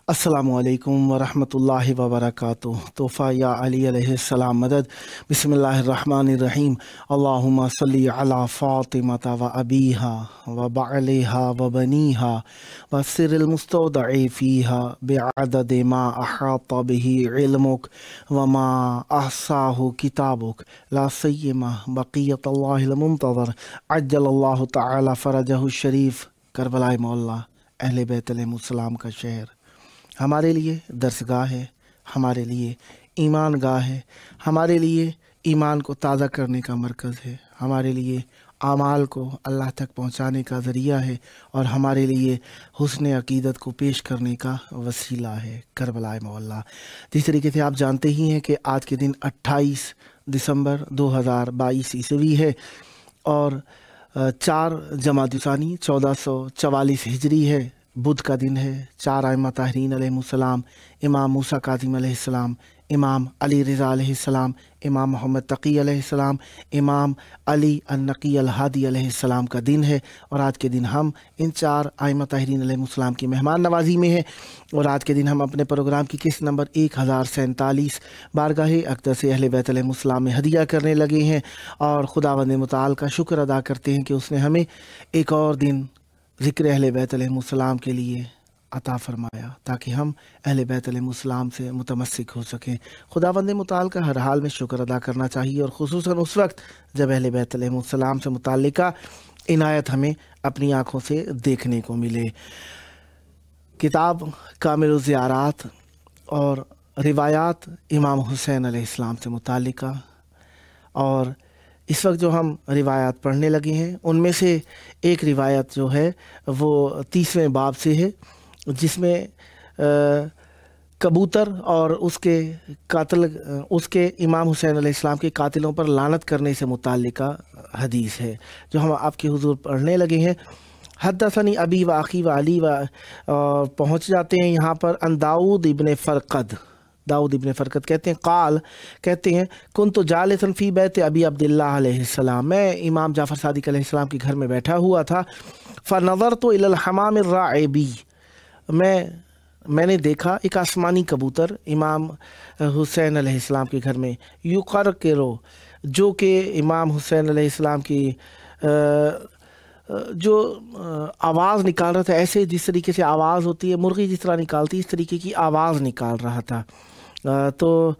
अस्सलामुअलैकुम वरहमतुल्लाहि वबरकातुह। तोहफ़ा या अली अलैहिस्सलाम मदद। बिस्मिल्लाहिर्रहमानिर्रहीम। अल्लाहुम्मा सल्ली अला फ़ातिमता व अबीहा व बअलिहा व बनीहा व सिरिल मुस्तौदअ फ़ीहा बिअदद मा अहाता बिही इल्मुक व मा अहसाहु किताबुक ला सय्यमा बक़ियतुल्लाहिल मुंतज़र अज्जलल्लाहु तआला फ़रजहु शरीफ। करबला मौला अहले बैत अलैहिमुस्सलाम का शहर हमारे लिए दरसगाह है, हमारे लिए ईमान गाह है, हमारे लिए ईमान को ताज़ा करने का मरकज़ है, हमारे लिए आमाल को अल्लाह तक पहुँचाने का ज़रिया है और हमारे लिए हुस्न अक़ीदत को पेश करने का वसीला है। करबला मौला। जिस तरीके से आप जानते ही हैं कि आज के दिन 28 दिसंबर 2022 ईस्वी है और 4 जमादुसानी 1444 हिजरी है, बुध का दिन है। 4 आइम्मा ताहरीन अलैहिस्सलाम, इमाम मूसा काज़िम अलैहिस्सलाम, इमाम अली रिज़ा अलैहिस्सलाम, इमाम मोहम्मद तक़ी अलैहिस्सलाम, इमाम अली अन्नकी अल-हादी अलैहिस्सलाम का दिन है। और आज के दिन हम इन 4 आइम्मा ताहरीन अलैहिस्सलाम की मेहमान नवाजी में हैं। और आज के दिन हम अपने प्रोग्राम की किस्त नंबर 1047 बारगाह अक़दस अहले बैत अलैहिस्सलाम में हदिया करने लगे हैं और खुदावंद मुताल का शुक्र अदा करते हैं कि उसने हमें एक और दिन ज़िक्र अहले बैत अलैहिस्सलाम के लिए अता फ़रमाया ताकि हम अहले बैत अलैहिस्सलाम से मुतमस्सिक हो सकें। खुदावंद मुताल का हर हाल में शुक्र अदा करना चाहिए और ख़ुसूसन उस वक्त जब अहले बैत अलैहिस्सलाम से मुताल्लिक़ा इनायत हमें अपनी आँखों से देखने को मिले। किताब कामिल ज़ियारात और रिवायात इमाम हुसैन अलैहिस्सलाम से मुताल्लिक़ा, और इस वक्त जो हम रिवायात पढ़ने लगे हैं उनमें से एक रिवायत जो है वो 30वें बाब से है, जिसमें कबूतर और उसके कातिल उसके इमाम हुसैन अलैहिस्सलाम के कातिलों पर लानत करने से मुताल्लिक़ा हदीस है जो हम आपके हुजूर पढ़ने लगे हैं। हद्दसनी अबी व अखी व अली व पहुँच जाते हैं यहाँ पर। अन दाऊद इब्न फ़रक़द, दाऊद इब्न फ़रक़द कहते हैं काल कहते हैं कुन्तु जालिसन फ़ी बैत अबी अब्दुल्लाह अलैहिस्सलाम, मैं इमाम जाफ़र सादिक़ अलैहिस्सलाम के घर में बैठा हुआ था। फ़नज़रतु इलल हमाम अर्राइबी, मैंने देखा एक आसमानी कबूतर इमाम हुसैन अलैहिस्सलाम के घर में, युक़रक़िरु, जो कि इमाम हुसैन अलैहिस्सलाम की जो आवाज़ निकाल रहा था, ऐसे जिस तरीके से आवाज़ होती है मुर्गी जिस तरह निकालती इस तरीके की आवाज़ निकाल रहा था। तो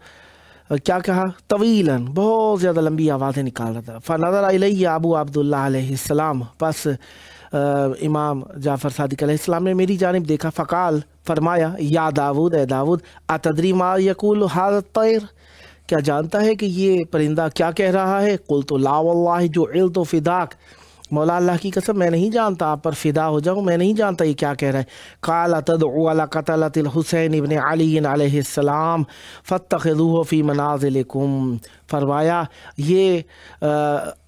क्या कहा, तवीलन, बहुत ज़्यादा लंबी आवाज़ें निकाल रहा था। फ़नज़र इलैया अबू अब्दुल्लाह अलैहिस्सलाम, बस इमाम जाफ़र सादिक़ अलैहिस्सलाम ने मेरी जानिब देखा। फ़क़ाल, फरमाया, या दाऊद, ए दाऊद, अतदरी मा यक़ूलु हाज़ा तैर, क्या जानता है कि ये परिंदा क्या कह रहा है? क़ुल्तु ला वल्लाहि जुइल्तु फ़िदाक, मौला अल्लाह की कसम मैं नहीं जानता, आप पर फ़िदा हो जाऊँ, मैं नहीं जानता ये क्या कह रहा है। क़ाल तदउ अला क़तलतिल हुसैन इब्न अली अलैहिस्सलाम फ़त्तख़िज़ूहु फ़ी मनाज़िलिकुम, फरमाया ये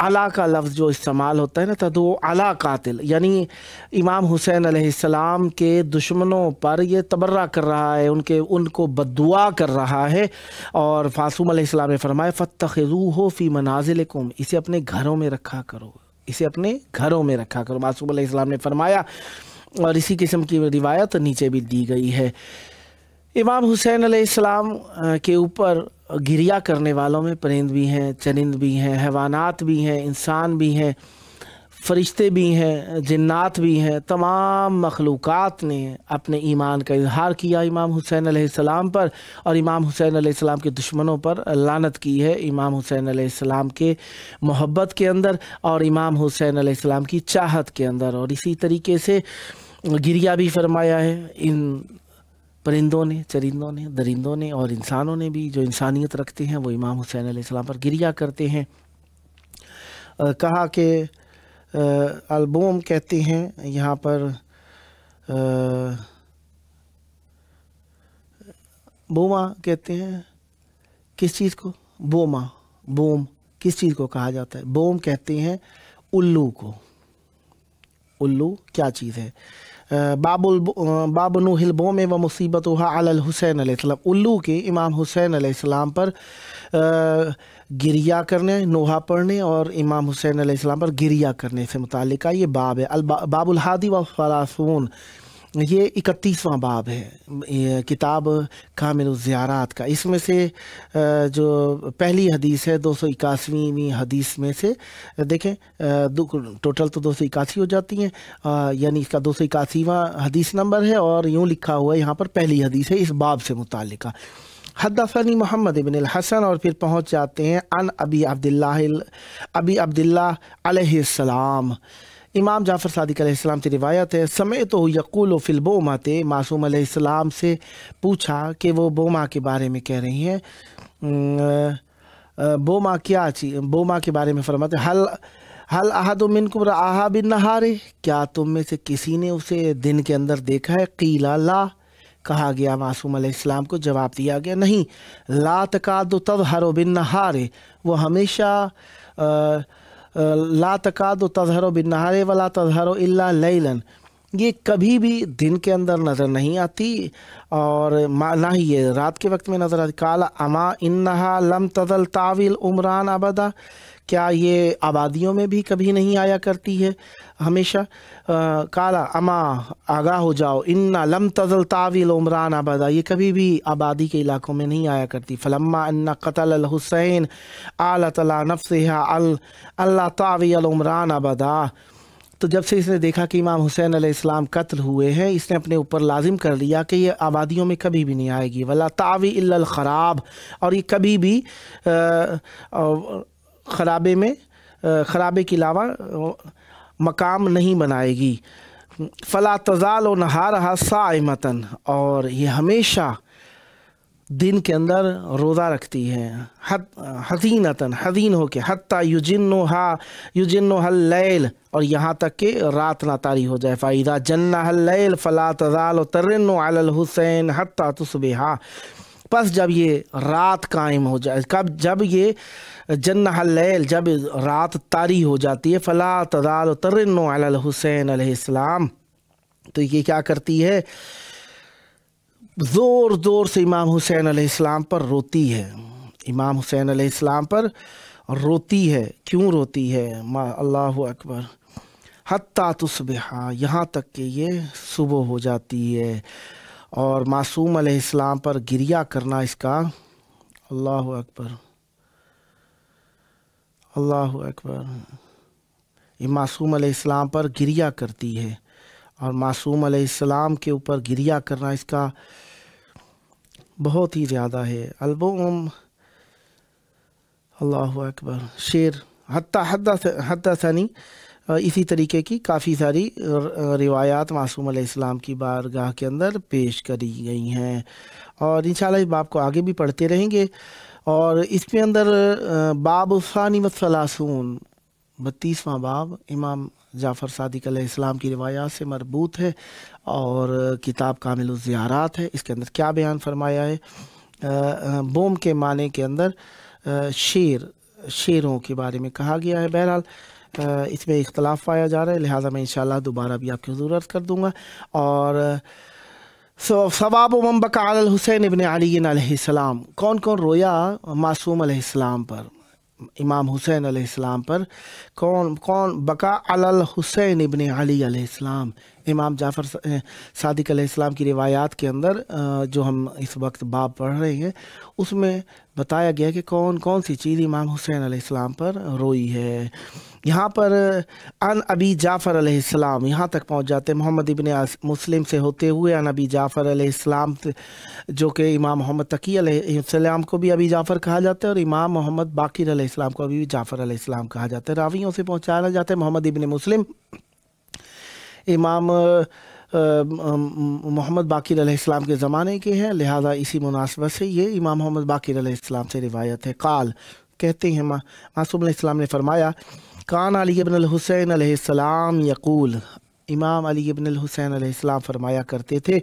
अला का लफ्ज़ जो इस्तेमाल होता है ना, तदउ अला कातिल, यानी इमाम हुसैन अलैहिस्सलाम के दुश्मनों पर ये तबर्रा कर रहा है, उनको बद्दुआ कर रहा है। और फासूम अलैहिस्सलाम ने फरमाया फ़त्तख़िज़ूहु फ़ी मनाज़िलिकुम, इसे अपने घरों में रखा करो, इसे अपने घरों में रखा करो, मासूम अलैहिस्सलाम ने फरमाया। और इसी किस्म की रिवायत नीचे भी दी गई है। इमाम हुसैन अलैहिस्सलाम के ऊपर गिरिया करने वालों में परिंद भी हैं, चरिंद भी हैं, हैवानात भी हैं, इंसान भी हैं, फ़रिश्ते भी हैं, जिन्नात भी हैं, तमाम मखलूक़ात ने अपने ईमान का इजहार किया इमाम हुसैन अलैहिस्सलाम पर और इमाम हुसैन अलैहिस्सलाम के दुश्मनों पर लानत की है इमाम हुसैन अलैहिस्सलाम के मोहब्बत के अंदर और इमाम हुसैन अलैहिस्सलाम की चाहत के अंदर। और इसी तरीके से गिरिया भी फरमाया है इन परिंदों ने, चरिंदों ने, दरिंदों ने और इंसानों ने भी, जो इंसानियत रखते हैं वो इमाम हुसैन अलैहिस्सलाम पर गिरिया करते हैं। कहा कि अल्बोम कहते हैं यहाँ पर बोमा कहते हैं किस चीज़ को? बोमा, बोम किस चीज़ को कहा जाता है? बोम कहते हैं उल्लू को। उल्लू क्या चीज़ है? बाबनुहिल बोम व मुसीबत अल हुसैन अलैहिस्सलाम, उल्लू के इमाम हुसैन अलैहिस्सलाम पर गिरिया करने, नोहा पढ़ने और इमाम हुसैन अलैहिस्सलाम पर गिरिया करने से मुताल्लिक़ ये बाब है। बाबुल हादी व फलासून, ये 31वां बाब है ये किताब कामिलुज़ ज़ियारात का। इसमें से जो पहली हदीस है 281वीं हदीस में से देखें, टोटल तो 281 हो जाती हैं, यानी इसका 281वां हदीस नंबर है और यूँ लिखा हुआ है यहाँ पर पहली हदीस है इस बाब से मुताल्लिक़ा। हद्दसनी मोहम्मद इब्न अल हसन, और फिर पहुँच जाते हैं अन अबी अब्दिल्लाह अलैहिस्सलाम। इमाम जाफ़र सादिक अलैहिस्सलाम से रिवायत है, समय तो यक़ूल फ़िल बोमाते, मासूम अलैहिस्सलाम से पूछा कि वो बोमा के बारे में कह रही हैं, बोमा क्या चीज़? बोमा के बारे में फरमाते हल अहद मिनकुम रआहा बिन नहारे, क्या तुम में से किसी ने उसे दिन के अंदर देखा है? क़ीला ला, कहा गया मासूम अलैहिस्सलाम को जवाब दिया गया नहीं। ला तकादु तज़हरु बिन नहारे, वो हमेशा ला तकादु तज़हरु बिन नहारे वला तज़हरु इल्ला लैलन, ये कभी भी दिन के अंदर नज़र नहीं आती और ना ही ये रात के वक्त में नज़र आती। काला अमा इन्नहा लम तज़ल ताविल उमरान अबदा, क्या ये आबादियों में भी कभी नहीं आया करती है हमेशा? काला अमा, आगाह हो जाओ, इन्ना लम तज़ल ताविल उमरान अबदा, ये कभी भी आबादी के इलाकों में नहीं आया करती। फलम्मा अन्ना क़तल अल हुसैन आलत अला नफ्सिहा अल्ला ताविल उमरान अबदा, तो जब से इसने देखा कि इमाम हुसैन अलैहिस्सलाम कत्ल हुए हैं, इसने अपने ऊपर लाजिम कर लिया कि ये आबादियों में कभी भी नहीं आएगी। वला तावी इल्लल ख़राब, और ये कभी भी खराबे में खराबे के अलावा मकाम नहीं बनाएगी। फ़ला तज़ाल व नहारहा साइमतन, और ये हमेशा दिन के अंदर रोज़ा रखती है, हज़ीनतन, हज़ीन हो के, हत्ता युजिन्नुहल लैल, और यहाँ तक कि रात ना तारी हो जाए। फ़ाइदा जन्नहल लैल फ़ला तज़ाल तर्रिन्नु अलल हुसैन हत्ता तुस्बिहा, बस जब ये रात कायम हो जाए, जब ये जन्नहल लैल, जब रात तारी हो जाती है, फ़ला तज़ाल तर्रिन्नु अलल हुसैन अलैहिस्सलाम, तो ये क्या करती है? ज़ोर ज़ोर से इमाम हुसैन अलैहिस्सलाम पर रोती है। इमाम हुसैन अलैहिस्सलाम पर रोती है। क्यों रोती है? अल्लाहु अकबर। हत्ता तुस्बिहा, यहाँ तक कि ये सुबह हो जाती है। और मासूम अलैहिस्सलाम पर गिरिया करना इसका, अल्लाहु अकबर, अल्लाहु अकबर, ये मासूम अलैहिस्सलाम पर गिरिया करती है और मासूम अलैहिस्सलाम के ऊपर गिरिया करना इसका बहुत ही ज़्यादा है। अलबुम, अल्लाहु अकबर, शेर हद्दसनी, इसी तरीके की काफ़ी सारी रिवायात मासूम अलैहिस्सलाम की बारगाह के अंदर पेश करी गई हैं और इंशाअल्लाह इस बाब को आगे भी पढ़ते रहेंगे। और इसके अंदर बाब फ़ानी व सलासून, 32वां बाब इमाम जाफ़र सादिक अलैहिस्सलाम की रिवायात से मरबूत है और किताब कामिलुज़ ज़ियारात है। इसके अंदर क्या बयान फरमाया है? बोम के माने के अंदर शेरों के बारे में कहा गया है। बहरहाल इसमें इख्तलाफ पाया जा रहा है, लिहाजा मैं इंशाअल्लाह दोबारा भी आपकी हुज़ूर अर्ज़ कर दूँगा। और सवाब मन बका अलल हुसैन इब्न अली अलैहिस्सलाम, कौन कौन रोया मासूम अलैहिस्सलाम पर, इमाम हुसैन अलैहिस्सलाम पर कौन कौन? बका अलल हुसैन इब्न अली अलैहिस्सलाम, इमाम जाफ़र सादिक अलैहिस्सलाम की रिवायात के अंदर जो हम इस वक्त बाब पढ़ रहे हैं उसमें बताया गया कि कौन कौन सी चीज़ इमाम हुसैन अलैहिस्सलाम पर रोई है। यहाँ पर अन अबी जाफ़र अलैहिस्सलाम यहाँ तक पहुँच जाते हैं, मोहम्मद इब्न मुस्लिम से होते हुए अन अबी जाफ़र अलैहिस्सलाम, जो कि इमाम मोहम्मद तकी अलैहिस्सलाम को भी अबी जाफ़र कहा जाता है और इमाम मोहम्मद बाक़िर अलैहिस्सलाम को अभी जाफ़र अलैहिस्सलाम कहा जाता है। रावियों से पहुँचाया जाता है मोहम्मद इब्न मुस्लिम इमाम मोहम्मद बाक़िर अलैहिस्सलाम के ज़माने के हैं, लिहाजा इसी मुनासबत से ये इमाम मोहम्मद बाक़िर अलैहिस्सलाम से रिवायत है। काल कहते हैं मासूम अलैहिस्सलाम ने फरमाया, कान अली इब्न अल हुसैन अलैहिस्सलाम यक़ूल, इमाम अली इब्न अल हुसैन अलैहिस्सलाम फरमाया करते थे,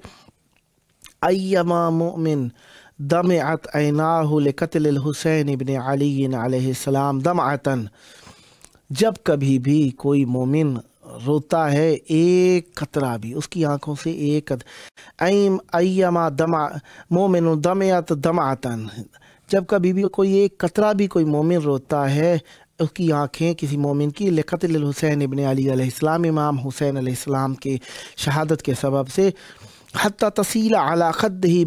अय्यमा मुमिन दमअत ऐनाहु लिक़त्ल हुसैन इब्न अली अलैहिस्सलाम दमअतन, जब कभी भी कोई मोमिन रोता है एक कतरा भी, उसकी आंखों से एक अय्यमा दमा मोमिन दमअत दमअतन, जब कभी भी कोई एक कतरा भी कोई मोमिन रोता है उसकी आंखें किसी मोमिन की लिक़त्ल हुसैन इब्न अली अलैहिस्सलाम, इमाम हुसैन अलैहिस्सलाम के शहादत के सबब से, हत्ता तसीला अला खद्दिही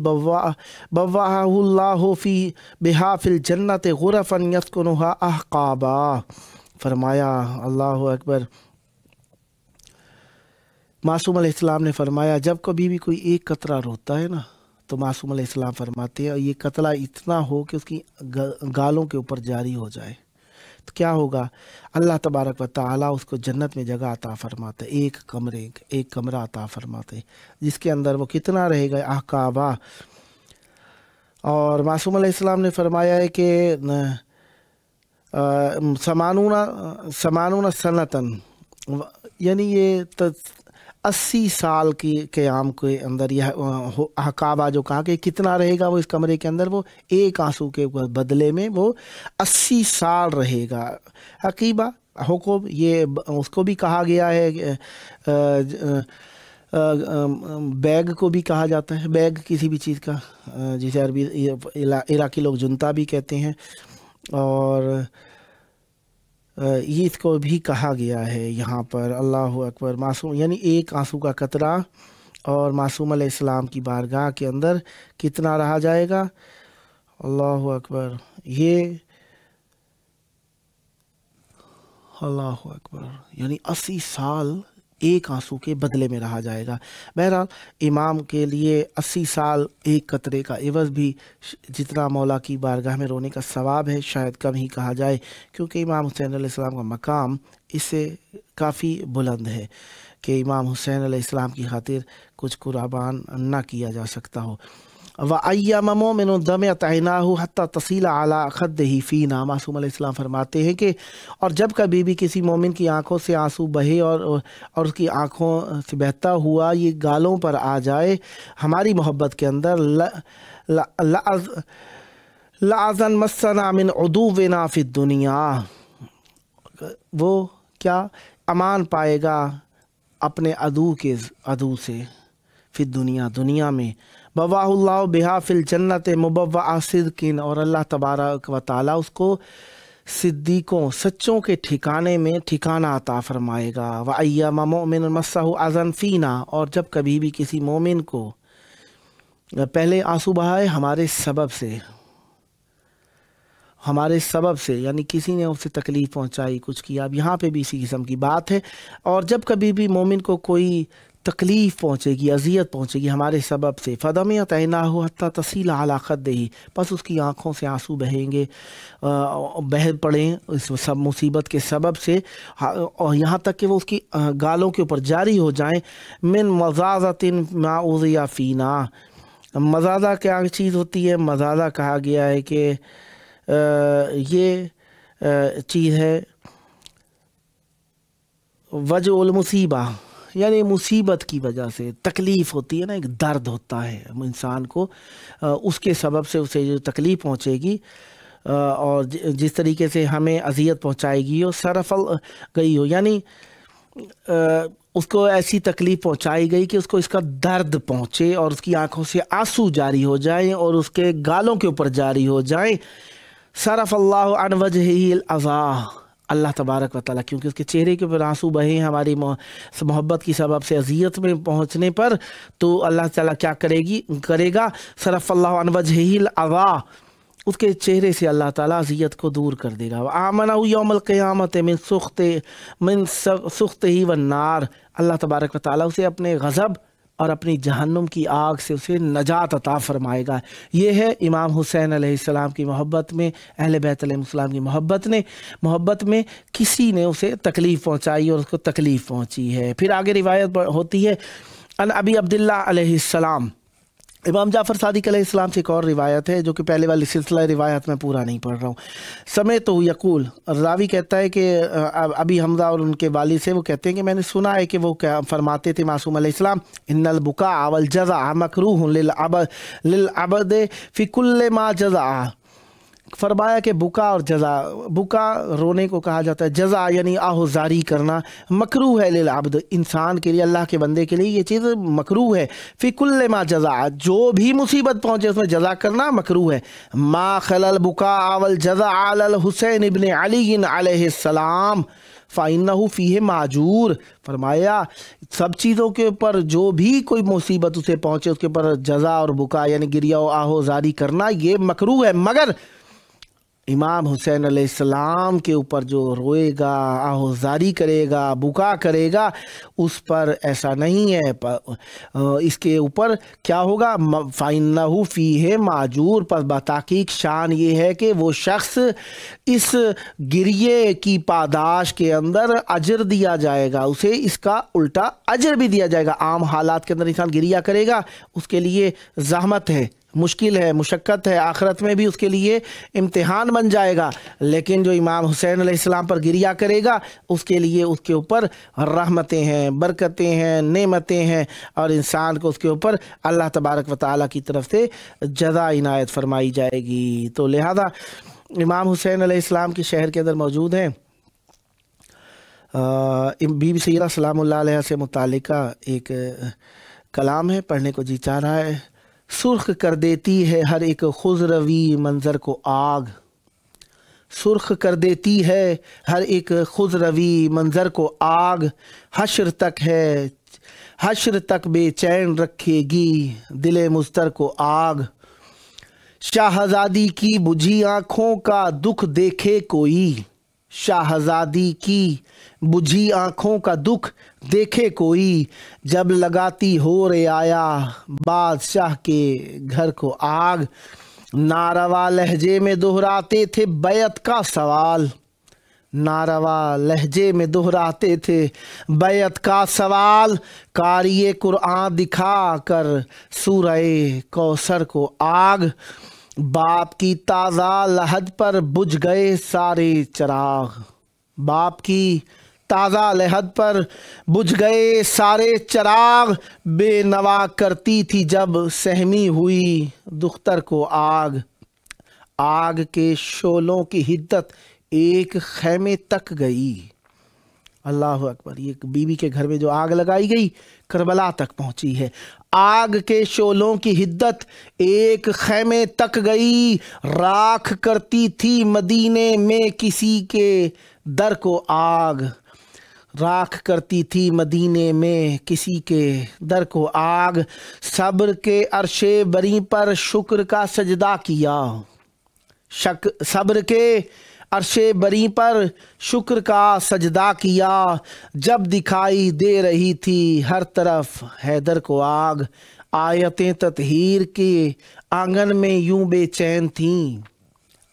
बव्वाहुल्लाहु फी बिहा फिल जन्नत गुरफन यस्कुनुहा अहकाबा। फरमाया अल्लाहु अकबर, मासूम अलैहिस्सलाम ने फरमाया जब कभी भी कोई एक कतरा रोता है ना तो मासूम अलैहिस्सलाम फरमाते हैं ये कतरा इतना हो कि उसकी गालों के ऊपर जारी हो जाए तो क्या होगा, अल्लाह तबारक व तआला उसको जन्नत में जगह अता फरमाते, एक कमरा अता फरमाते जिसके अंदर वो कितना रहेगा, अहकाबा। और मासूम अलैहिस्सलाम ने फरमाया है कि समानूना सनतन, यानी ये 80 साल की क़याम के अंदर यह अहकाबा जो कहा कि कितना रहेगा वो इस कमरे के अंदर, वो एक आंसू के बदले में वो 80 साल रहेगा। हकीबा हुकुम ये उसको भी कहा गया है, बैग को भी कहा जाता है, बैग किसी भी चीज़ का, जिसे अरबी इराकी लोग जुनता भी कहते हैं, और ये इसको भी कहा गया है यहाँ पर। अल्लाह अकबर, मासूम यानी एक आंसू का कतरा और मासूम अलैहिस्सलाम की बारगाह के अंदर कितना रहा जाएगा, अल्लाह अकबर, ये अल्लाह अकबर, यानी 80 साल एक आंसू के बदले में रहा जाएगा। बहरहाल इमाम के लिए 80 साल एक कतरे का इवज़ भी जितना मौला की बारगाह में रोने का सवाब है शायद कम ही कहा जाए, क्योंकि इमाम हुसैन अलैहिस्सलाम का मकाम इससे काफ़ी बुलंद है कि इमाम हुसैन अलैहिस्सलाम की खातिर कुछ कुर्बान ना किया जा सकता हो। व अय्यमा मोमिन दमअत ऐनाहु हत्ता तसीला अला खद्दिही फीना, मासूम अलैहिस्सलाम फरमाते हैं कि और जब कभी भी किसी मोमिन की आंखों से आंसू बहे और उसकी आंखों से बहता हुआ ये गालों पर आ जाए हमारी मोहब्बत के अंदर, लाज़न मस्सना मिन उदुविना फि दुनिया, वो क्या अमान पाएगा अपने अदू से फिर दुनिया में, बवाहुल्लाह बिहा फिल जन्नत मुबव्वा सिद्किन, और अल्लाह तबारक व तआला उसको सिद्दीकों सच्चों के ठिकाने में ठिकाना अता फरमाएगा। व अय्यमा मोमिन मस्सहु अज़न फीना, और जब कभी भी किसी मोमिन को पहले आंसू बहाए हमारे सबब से यानी किसी ने उसे तकलीफ़ पहुंचाई, कुछ किया, अब यहाँ पे भी इसी किस्म की बात है। और जब कभी भी मोमिन को कोई तकलीफ़ पहुँचेगी, अजियत पहुँचेगी हमारे सबब से, फ़दमियत ऐनाहु हत्ता तसीला अला खद्दिही, बस उसकी आँखों से आंसू बहेंगे, बह पड़ें इस सब मुसीबत के सबब से, और यहाँ तक कि वो उसकी गालों के ऊपर जारी हो जाएं। मिन मज़ाज़तिन मा उज़िया फ़ीना, मज़ाज़ा क्या चीज़ होती है, मज़ाज़ा कहा गया है कि ये चीज़ है वजउल मुसीबा, यानी मुसीबत की वजह से तकलीफ़ होती है ना, एक दर्द होता है इंसान को, उसके सबब से उसे जो तकलीफ़ पहुँचेगी और जिस तरीके से हमें अज़ियत पहुँचाएगी और सरफल गई हो, यानी उसको ऐसी तकलीफ़ पहुँचाई गई कि उसको इसका दर्द पहुँचे और उसकी आंखों से आंसू जारी हो जाएं और उसके गालों के ऊपर जारी हो जाएं। सरफ़ल्लाहु अन वजहिल अज़ा, अल्लाह तबारक व तआला क्योंकि उसके चेहरे के ऊपर आंसू बहे हमारी मोहब्बत की सबब से अज़ियत में पहुँचने पर, तो अल्लाह ताला क्या करेगा, सरफ़ल्लाहु अन वजहिल अज़ा, उसके चेहरे से अल्लाह ताला अज़ियत को दूर कर देगा। आमनहु यौमल क़ियामत मिन सुख्तिही वन नार, अल्लाह तबारक व तआला उसे अपने गज़ब और अपनी जहन्नुम की आग से उसे नजात अता फरमाएगा। ये है इमाम हुसैन अलैहिस्सलाम की मोहब्बत में, अहले बैत अलैहिस्सलाम की मोहब्बत में किसी ने उसे तकलीफ़ पहुँचाई और उसको तकलीफ़ पहुँची है। फिर आगे रिवायत होती है अन अबी अब्दुल्लाह अलैहिस्सलाम, इमाम जाफ़र सादिक अलैहिस्सलाम से एक और रिवायत है जो कि पहले वाली सिलसिला रिवायत में पूरा नहीं पढ़ रहा हूँ। समय तो यकूल, रावी कहता है कि अभी हमजा और उनके वालिद से वो कहते हैं कि मैंने सुना है कि वो क्या फरमाते थे मासूम अलैहिस्सलाम, इन्नल बुका अवल जज़ा मकरूह लिल अबद फ़ी कुल्ल मा जज़ा। फरमाया कि बुका और जज़ा, बुका रोने को कहा जाता है, जज़ा यानी आहुजारी करना मकरूह है लिल अब्द, इंसान के लिए, अल्लाह के बंदे के लिए ये चीज़ मकरूह है। फ़ी कुल्ल मा जज़ा, जो भी मुसीबत पहुँचे उसमें जज़ा करना मकरूह है। मा खलल बुका अवल जज़ा अलल हुसैन इब्न अली अलैहिस्सलाम फ़इन्नहु फ़ीहि माजूर। फरमाया सब चीज़ों के ऊपर जो भी कोई मुसीबत उसे पहुँचे उसके ऊपर जज़ा और बुका यानी गिरिया और आहुजारी करना ये मकरूह है, मगर इमाम हुसैन अलैहिस्सलाम के ऊपर जो रोएगा, आहुजारी करेगा, बुका करेगा, उस पर ऐसा नहीं है। इसके ऊपर क्या होगा, फ़इन्नहु फ़ीहि माजूर, पर बताकीक शान ये है कि वो शख्स इस गिरिए की पादाश के अंदर अजर दिया जाएगा, उसे इसका उल्टा अजर भी दिया जाएगा। आम हालात के अंदर इंसान गिरिया करेगा, उसके लिए ज़हमत है, मुश्किल है, मुशक्क़त है, आखिरत में भी उसके लिए इम्तिहान बन जाएगा। लेकिन जो इमाम हुसैन अलैहिस्सलाम पर गिरिया करेगा उसके लिए उसके ऊपर रहमतें हैं, बरकतें हैं, नेमतें हैं, और इंसान को उसके ऊपर अल्लाह तबारक व तआला की तरफ से जज़ा इनायत फरमाई जाएगी। तो लिहाजा इमाम हुसैन अलैहिस्सलाम के शहर के अंदर मौजूद हैं। बीबी सैयदा सलामुल्लाह अलैहा से मुतालिका एक कलाम है, पढ़ने को जी चाह रहा है। सुर्ख कर देती है हर एक खुजरवी मंज़र को आग, सुर्ख कर देती है हर एक खुजरवी मंज़र को आग, हश्र तक बेचैन रखेगी दिले मुस्तर को आग। शाहज़ादी की बुझी आँखों का दुख देखे कोई, शाहज़ादी की बुझी आँखों का दुख देखे कोई, जब लगाती हो रे आया बादशाह के घर को आग। नारवा लहजे में दोहराते थे बैत का सवाल, नारवा लहजे में दोहराते थे बैत का सवाल, कारिए कुरान दिखा कर सूरह कौसर को आग। बाप की ताज़ा लहद पर बुझ गए सारे चिराग, बाप की ताज़ा लहद पर बुझ गए सारे चिराग, बेनवा करती थी जब सहमी हुई दुख्तर को आग। आग के शोलों की हिद्दत एक खैमे तक गई, अल्लाह अकबर। ये बीवी के घर में जो आग लगाई गई करबला तक पहुंची है। आग के शोलों की हिद्दत एक खैमे तक गई, राख करती थी मदीने में किसी के दर को आग, राख करती थी मदीने में किसी के दर को आग। सब्र के अरशे बरी पर शुक्र का सजदा किया, सब्र के अरशे बरी पर शुक्र का सजदा किया, जब दिखाई दे रही थी हर तरफ हैदर को आग। आयतें ततहीर के आंगन में यूं बेचैन थीं,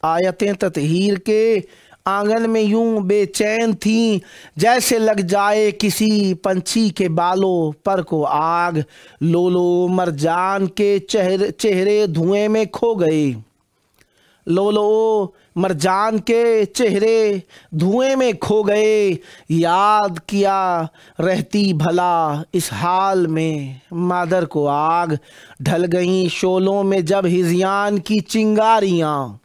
आयतें ततहीर के आंगन में यूं बेचैन थीं, जैसे लग जाए किसी पंछी के बालों पर को आग। लोलो मरजान के चेहरे धुएं में खो गए, लोलो मरजान के चेहरे धुएं में खो गए, याद किया रहती भला इस हाल में मादर को आग। ढल गईं शोलों में जब हिज़यान की चिंगारियाँ,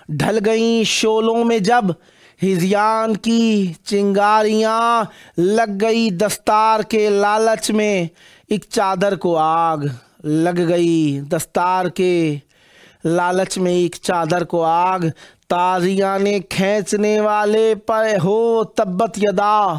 ढल गईं शोलों में जब हिज़यान की चिंगारियाँ, लग गई दस्तार के लालच में एक चादर को आग, लग गई दस्तार के लालच में एक चादर को आग। ताज़ियाने खींचने वाले पर हो तब्बत यदा,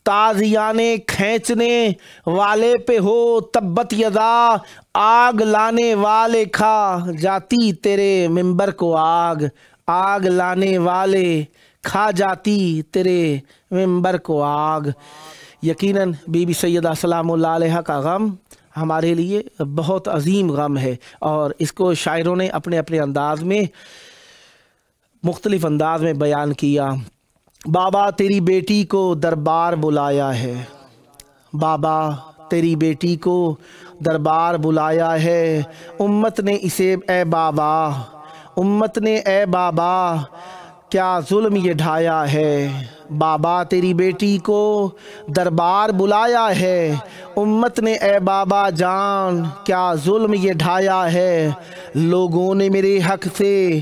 ताज़ियाने खींचने वाले पे हो तब्बत यदा, आग लाने वाले खा जाती तेरे मिंबर को आग, आग लाने वाले खा जाती तेरे मिंबर को आग। यकीनन बीबी सैयदा सलामुल्लाह अलैहा का गम हमारे लिए बहुत अजीम गम है, और इसको शायरों ने अपने अपने अंदाज में मुख्तलिफ अंदाज में बयान किया। बाबा तेरी बेटी को दरबार बुलाया है, बाबा تیری بیٹی کو دربار بلایا ہے، امت نے اسے اے بابا، امت نے اے بابا کیا ظلم یہ ڈھایا ہے۔ بابا تیری بیٹی کو دربار بلایا ہے، امت نے اے بابا جان کیا ظلم یہ ڈھایا ہے۔ لوگوں نے میرے حق سے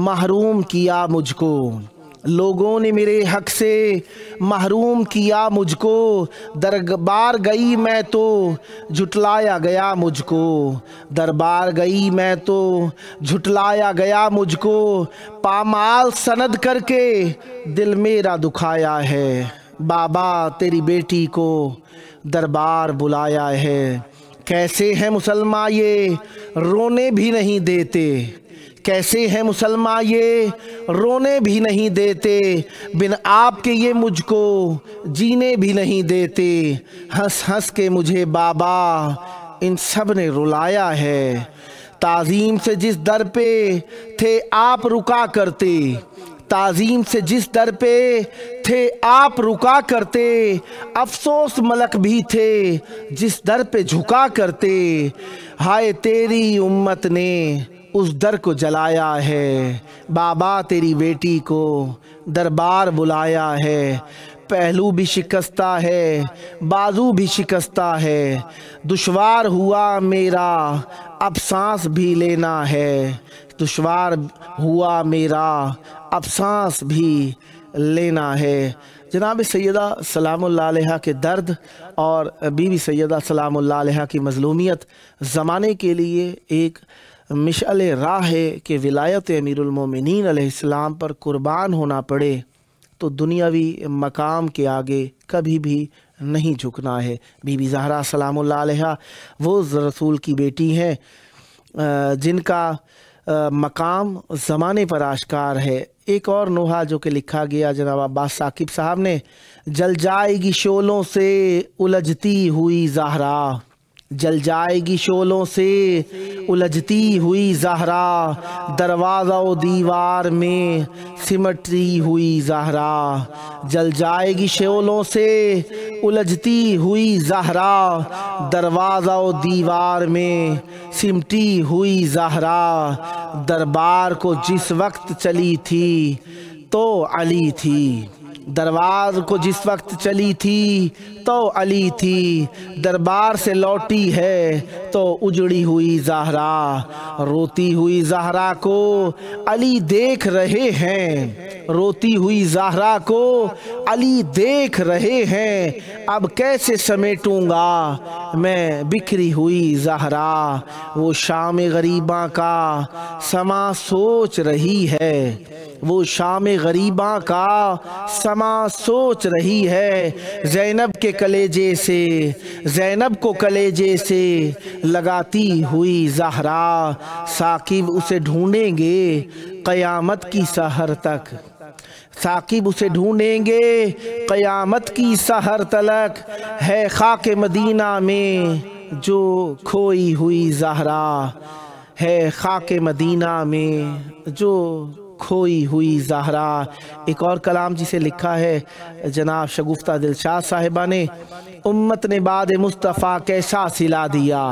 محروم کیا مجھ کو، لوگوں نے میرے حق سے محروم کیا مجھ کو، دربار گئی میں تو جھٹلایا گیا مجھ کو، دربار گئی میں تو جھٹلایا گیا مجھ کو، پامال سند کر کے دل میرا دکھایا ہے۔ بابا تیری بیٹی کو دربار بلایا ہے۔ کیسے ہیں مسلمان یہ رونے بھی نہیں دیتے، کیسے ہیں مسلمان یہ رونے بھی نہیں دیتے، بن آپ کے یہ مجھ کو جینے بھی نہیں دیتے، ہنس ہنس کے مجھے بابا ان سب نے رلایا ہے۔ تعظیم سے جس در پہ تھے آپ رکا کرتے، تعظیم سے جس در پہ تھے آپ رکا کرتے، افسوس ملک بھی تھے جس در پہ جھکا کرتے، ہائے تیری امت نے اس در کو جلایا ہے۔ بابا تیری بیٹی کو دربار بلایا ہے، پہلو بھی شکستہ ہے بازو بھی شکستہ ہے، دشوار ہوا میرا اب سانس بھی لینا ہے، دشوار ہوا میرا اب سانس بھی لینا ہے۔ جناب سیدہ سلام اللہ علیہ کے درد اور بی بی سیدہ سلام اللہ علیہ کی مظلومیت زمانے کے لیے ایک مشعل راہ ہے کہ ولایت امیر المومنین علیہ السلام پر قربان ہونا پڑے تو دنیاوی مقام کے آگے کبھی بھی نہیں جھکنا ہے۔ بی بی زہرا سلام اللہ علیہ وہ رسول کی بیٹی ہیں جن کا مقام زمانے پر آشکار ہے۔ ایک اور نوحہ جو کہ لکھا گیا جناب عباس ثاقب صاحب نے، جل جائے گی شعلوں سے الجھتی ہوئی زہرا، جل جائے گی شعلوں سے الجھتی ہوئی زہرا، دروازہ و دیوار میں سمٹتی ہوئی زہرا، جل جائے گی شعلوں سے الجھتی ہوئی زہرا، دروازہ و دیوار میں سمٹی ہوئی زہرا، دربار کو جس وقت چلی تھی تو علی تھی، دربار کو جس وقت چلی تھی تو علی تھی، دربار سے لوٹی ہے تو اجڑی ہوئی زہرا، روتی ہوئی زہرا کو علی دیکھ رہے ہیں، روتی ہوئی زہرا کو علی دیکھ رہے ہیں، اب کیسے سمیٹوں گا میں بکھری ہوئی زہرا، وہ شام غریباں کا سما سوچ رہی ہے، وہ شام غریباں کا سما سوچ رہی ہے، زینب کے کلیجے سے، زینب کو کلیجے سے لگاتی ہوئی زہرا، ثاقب اسے ڈھونڈیں گے قیامت کی سحر تک، ثاقب اسے ڈھونڈیں گے قیامت کی سحر تلک، ہے خاک مدینہ میں جو کھوئی ہوئی زہرا، ہے خاک مدینہ میں جو کھوئی ہوئی زہرا۔ ایک اور کلام جسے لکھا ہے جناب شگفتہ دلشاد صاحبہ نے، امت نے بعد مصطفیٰ کیسا سلا دیا،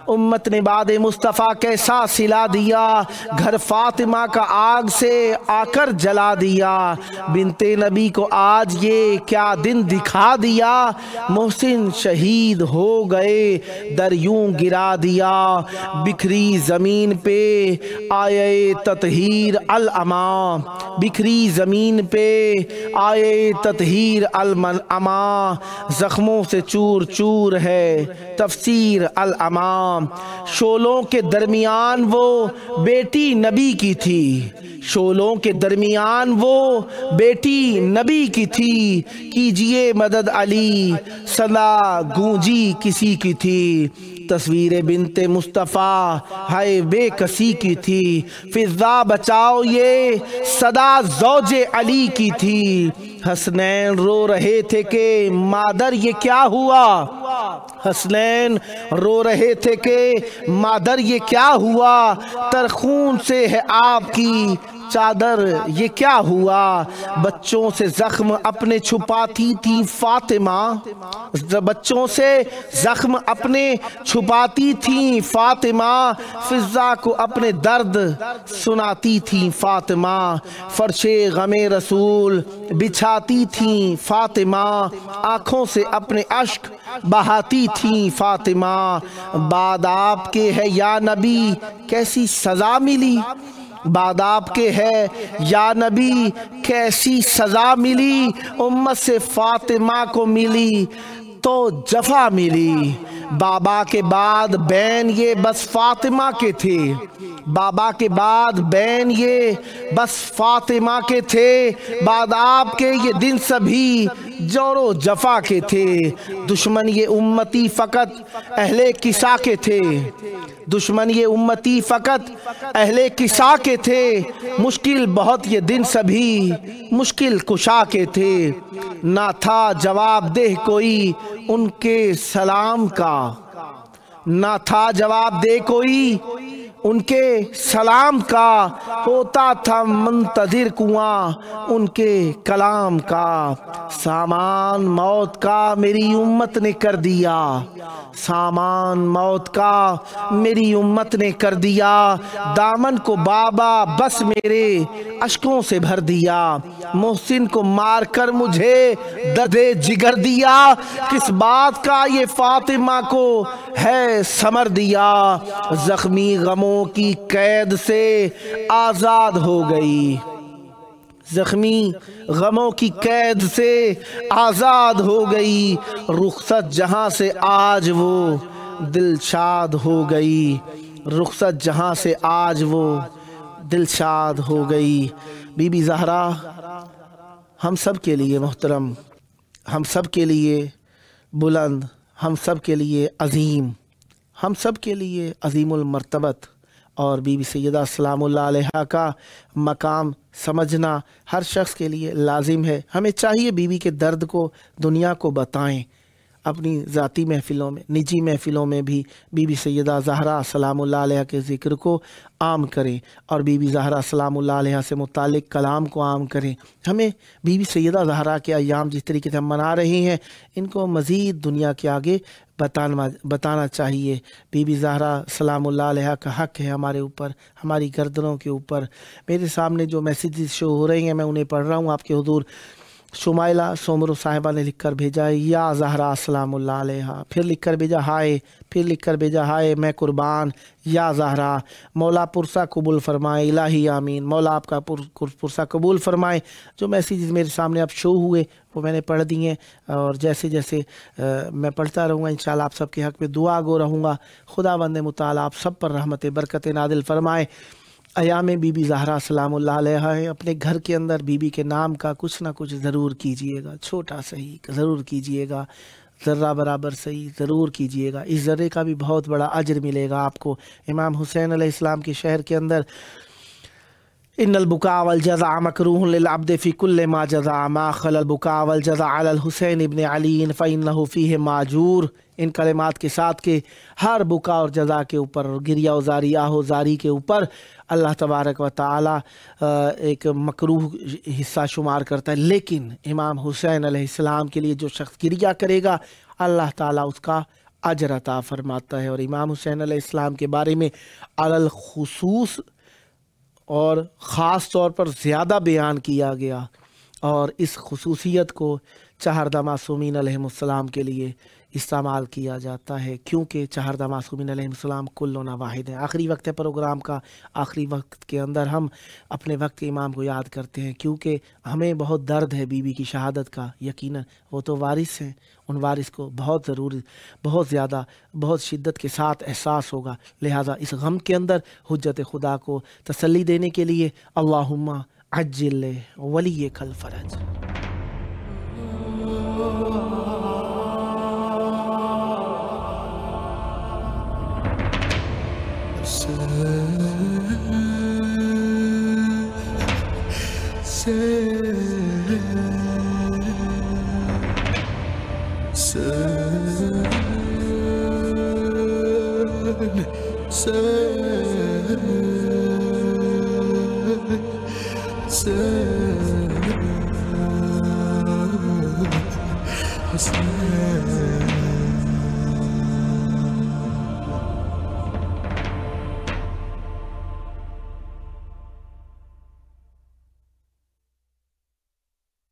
امت نے بعد مصطفیٰ کیسا سلا دیا، گھر فاطمہ کا آگ سے آ کر جلا دیا، بنت نبی کو آج یہ کیا دن دکھا دیا، محسن شہید ہو گئے در یوں گرا دیا، بکھری زمین پہ آئے تطہیر العما، بکھری زمین پہ آئے تطہیر العما، زخموں سے چور چور ہے تفسیر العما، شعلوں کے درمیان وہ بیٹی نبی کی تھی، شعلوں کے درمیان وہ بیٹی نبی کی تھی، کیجئے مدد علی صدا گونجی کسی کی تھی، تصویر بنت مصطفیٰ ہائے بے کسی کی تھی، فضا بچاؤ یہ صدا زوج علی کی تھی، حسنین رو رہے تھے کہ مادر یہ کیا ہوا، حسنین رو رہے تھے کہ مادر یہ کیا ہوا، تر خون سے ہے آپ کی चादर ये क्या हुआ, बच्चों से जख्म अपने छुपाती थी फातिमा, बच्चों से जख्म अपने छुपाती थी फातिमा, फिजा को अपने दर्द सुनाती थी फातिमा, फर्शे गमे रसूल बिछाती थी फातिमा, आँखों से अपने अश्क बहाती थी फातिमा, बाद आपके है या नबी कैसी सज़ा मिली, बाद आपके है या नबी कैसी सज़ा मिली, उम्मत से फातिमा को मिली तो जफा मिली, बाबा के बाद बैन ये बस फातिमा के थे, बाबा के बाद बैन ये बस फातिमा के थे, बाद आपके ये दिन सभी जोरो जफा के थे, दुश्मन ये उम्मती फ़कत अहले किसा के थे, दुश्मन ये उम्मती फ़कत अहले किसा के थे, मुश्किल बहुत ये दिन सभी मुश्किल कुशा के थे, ना था जवाब देह कोई उनके सलाम का, ना था जवाब दे कोई उनके सलाम का, होता था मुंतज़िर कुआं उनके कलाम का, सामान मौत का मेरी उम्मत ने कर दिया, सामान मौत का मेरी उम्मत ने कर दिया, दामन को बाबा बस मेरे अश्कों से भर दिया, मोहसिन को मार कर मुझे दर्दे जिगर दिया, किस बात का ये फातिमा को है समर दिया, जख्मी गमों की कैद से आज़ाद हो गई, जख्मी गमों की कैद से आज़ाद हो गई, रुखसत जहाँ से आज वो दिलशाद हो गई, रुखसत जहाँ से आज वो दिलशाद हो गई। बीबी ज़हरा हम सब के लिए मोहतरम, हम सब के लिए बुलंद, हम सब के अज़ीम, हम सब के लिए अज़ीमुल मर्तबत और बीबी सैयदा सलामुल्लाह अलैहा का मकाम समझना हर शख्स के लिए लाजिम है। हमें चाहिए बीबी के दर्द को दुनिया को बताएं, अपनी ज़ाती महफ़िलों में, निजी महफ़िलों में भी बीबी सैयदा ज़हरा सलामुल्लाह अलैहा के ज़िक्र को आम करें और बीबी ज़हरा सलामुल्लाह अलैहा से मुतालिक कलाम को आम करें। हमें बीबी सैयदा ज़हरा के अय्याम जिस तरीके से हम मना रहे हैं, इनको मज़ीद दुनिया के आगे बताना चाहिए। बीबी ज़हरा सलामुल्लाह अलैहा का हक़ है हमारे ऊपर, हमारी गर्दनों के ऊपर। मेरे सामने जो मैसेजेस शो हो रहे हैं मैं उन्हें पढ़ रहा हूँ आपके हुज़ूर। शुमाइला सोमरो साहिबा ने लिखकर भेजा है, या ज़हरा सलामुल्लाह अलैहा, फिर लिखकर भेजा हाय, फिर लिखकर भेजा हाय मैं कुर्बान या ज़हरा, मौला पुरसा कबूल फरमाए, इलाही आमीन, मौला आपका पुरसा कबूल फरमाए। जो मैसेजेस मेरे सामने अब शो हुए वो मैंने पढ़ दिए और जैसे जैसे मैं पढ़ता रहूँगा इंशाअल्लाह आप सबके हक़ में दुआ गो रहूँगा। खुदावंद मुताला आप सब पर रहमत बरकत नादिल फरमाए। अयाम बीबी ज़हरा सलामुल्लाह अलैहा है, अपने घर के अंदर बीबी के नाम का कुछ ना कुछ ज़रूर कीजिएगा, छोटा सही ज़रूर कीजिएगा, ज़र्रा बराबर सही ज़रूर कीजिएगा, इस ज़र्रे का भी बहुत बड़ा अजर मिलेगा आपको। इमाम हुसैन अलैहिस्सलाम के शहर के अंदर इन्नल बुका वल जज़ा मकरूहुन लिल अब्द फ़ी कुल्लि मा जज़ा मा खलल बुका वल जज़ा अलल हुसैन इब्न अली फ़इन्नहु फ़ीहि माजूर। इन कलिमात के साथ के हर बुका और जज़ा के ऊपर, गिरिया ज़ारी आहो ज़ारी के ऊपर अल्लाह तबारक व तआला एक मकरूह हिस्सा शुमार करता है, लेकिन इमाम हुसैन अलैहिस्सलाम के लिए जो शख्स गिरिया करेगा अल्लाह ताला उसका अजर अता फरमाता है। और इमाम हुसैन अलैहिस्सलाम के बारे में अलल खुसूस और ख़ास तौर पर ज़्यादा बयान किया गया और इस खुसूसियत को चहारदा मासूमीन अलैहिमुस्सलाम के लिए इस्तेमाल किया जाता है, क्योंकि चहारदा मासूमीन अलैहिमुस्सलाम कुल्लुना वाहिद है। आखिरी वक्त है प्रोग्राम का, आखिरी वक्त के अंदर हम अपने वक्त के इमाम को याद करते हैं, क्योंकि हमें बहुत दर्द है बीबी की शहादत का। यकीनन वो तो वारिस हैं, उन वारिस को बहुत ज़रूरी, बहुत ज़्यादा, बहुत शिद्दत के साथ एहसास होगा। लिहाजा इस गम के अंदर हुज्जत खुदा को तसल्ली देने के लिए अल्लाहुम्मा अज्जिल वली कल फरज। Say